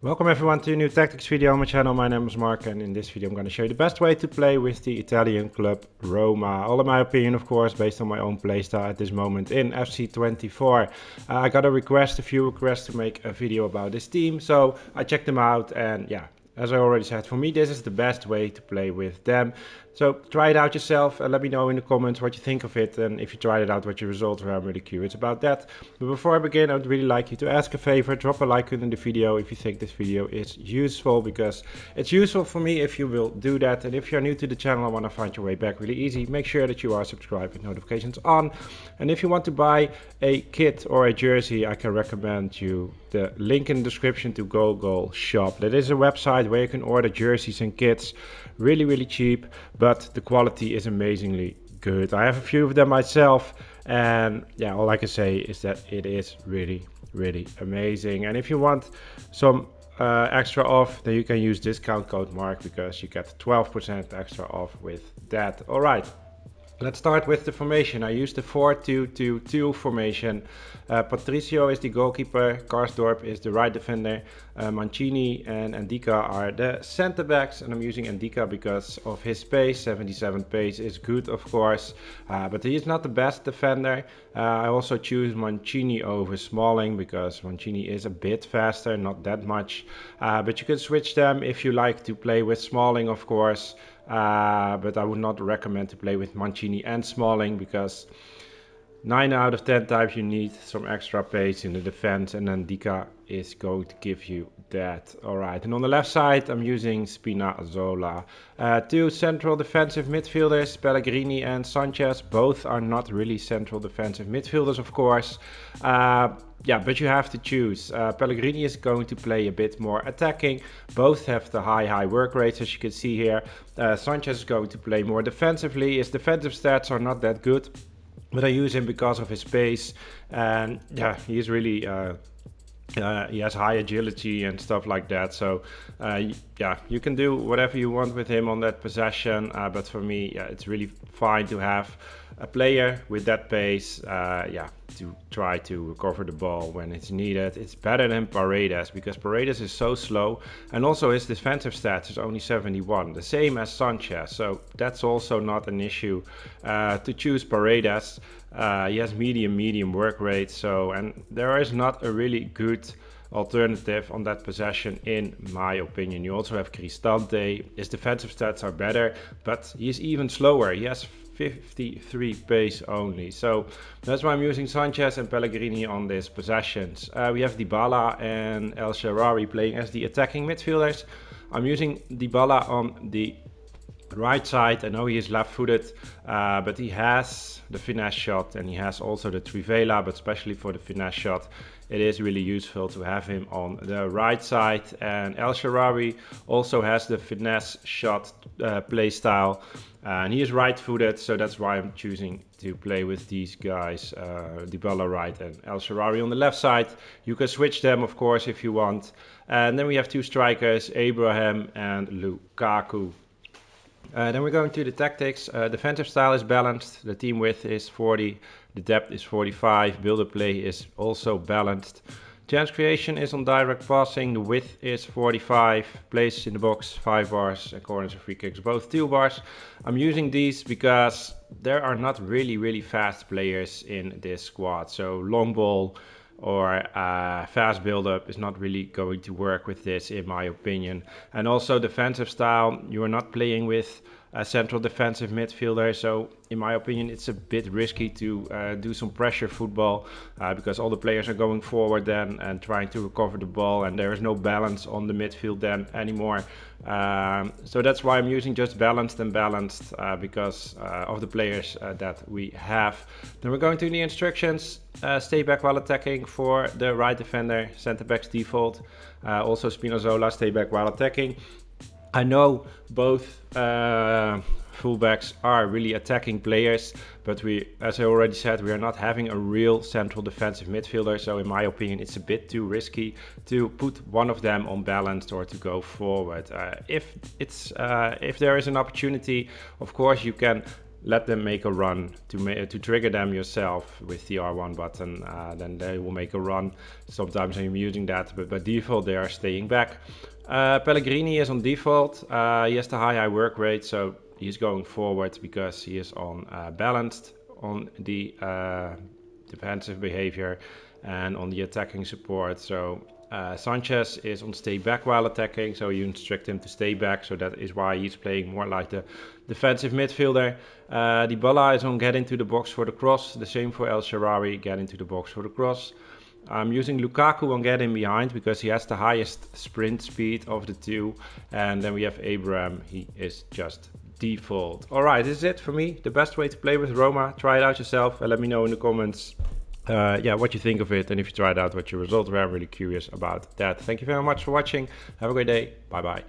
Welcome everyone to a new tactics video on my channel. My name is Mark, and in this video I'm going to show you the best way to play with the Italian club Roma. All in my opinion, of course, based on my own playstyle at this moment in FC24. I got a few requests to make a video about this team, so I checked them out, and yeah, as I already said, for me this is the best way to play with them. So try it out yourself and let me know in the comments what you think of it, and if you tried it out, what your results were. I'm really curious about that. But before I begin, I would really like you to ask a favor. Drop a like under the video if you think this video is useful, because it's useful for me if you will do that. And if you're new to the channel and want to find your way back really easy, make sure that you are subscribed with notifications on. And if you want to buy a kit or a jersey, I can recommend you the link in the description to Goal Shop. That is a website where you can order jerseys and kits really cheap, but the quality is amazingly good. I have a few of them myself, and yeah, all I can say is that it is really amazing. And if you want some extra off, then you can use discount code Mark, because you get 12% extra off with that. All right, let's start with the formation. I use the 4-2-2-2 formation. Patricio is the goalkeeper, Karsdorp is the right defender, Mancini and Ndika are the center backs, and I'm using Ndika because of his pace. 77 pace is good, of course, but he is not the best defender. I also choose Mancini over Smalling because Mancini is a bit faster, not that much, but you can switch them if you like to play with Smalling, of course. But I would not recommend to play with Mancini and Smalling, because 9 out of 10 times you need some extra pace in the defense, and then Ndika is going to give you that. Alright, and on the left side I'm using Spinazzola. Two central defensive midfielders, Pellegrini and Sanchez. Both are not really central defensive midfielders, of course. Yeah, but you have to choose. Pellegrini is going to play a bit more attacking. Both have the high work rates, as you can see here. Sanchez is going to play more defensively. His defensive stats are not that good, but I use him because of his pace, and yeah, he is really he has high agility and stuff like that. So yeah, you can do whatever you want with him on that possession, but for me, yeah, it's really fine to have a player with that pace, yeah, to try to recover the ball when it's needed. It's better than Paredes, because Paredes is so slow, and also his defensive stats is only 71, the same as Sanchez, so that's also not an issue to choose Paredes. He has medium work rate, so, and there is not a really good alternative on that possession in my opinion. You also have Cristante. His defensive stats are better, but he's even slower. He has 53 pace only, so that's why I'm using Sanchez and Pellegrini on these possessions. We have Dybala and El Shaarawy playing as the attacking midfielders. I'm using Dybala on the right side. I know he is left-footed, but he has the finesse shot, and he has also the Trivela, but especially for the finesse shot it is really useful to have him on the right side. And El Shaarawy also has the finesse shot play style, and he is right-footed, so that's why I'm choosing to play with these guys, Dybala right and El Shaarawy on the left side. You can switch them, of course, if you want. And then we have two strikers, Abraham and Lukaku. Then we're going to the tactics. Defensive style is balanced. The team width is 40. The depth is 45. Build-up play is also balanced. Chance creation is on direct passing. The width is 45. Places in the box 5 bars. And corners and free kicks both 2 bars. I'm using these because there are not really fast players in this squad. So long ball or fast build-up is not really going to work with this, in my opinion. And also defensive style, you are not playing with a central defensive midfielder, so in my opinion it's a bit risky to do some pressure football, because all the players are going forward then and trying to recover the ball, and there is no balance on the midfield then anymore. So that's why I'm using just balanced because of the players that we have. Then we're going to the instructions. Stay back while attacking for the right defender, center backs default. Also Spinazzola, stay back while attacking. I know both fullbacks are really attacking players, but we, as I already said, we are not having a real central defensive midfielder, so in my opinion it's a bit too risky to put one of them on balanced or to go forward. If there is an opportunity, of course you can let them make a run, to trigger them yourself with the R1 button. Then they will make a run. Sometimes I'm using that, but by default they are staying back. Pellegrini is on default. He has the high work rate, so he's going forward because he is on balanced on the defensive behavior and on the attacking support. So Sanchez is on stay back while attacking, so you instruct him to stay back, so that is why he's playing more like the defensive midfielder. Dybala is on get into the box for the cross, the same for El Shaarawy, get into the box for the cross. I'm using Lukaku on get in behind because he has the highest sprint speed of the two, and then we have Abraham, he is just default. Alright, this is it for me, the best way to play with Roma. Try it out yourself and let me know in the comments what you think of it, and if you tried out what your results were. I'm really curious about that. Thank you very much for watching. Have a great day. Bye bye.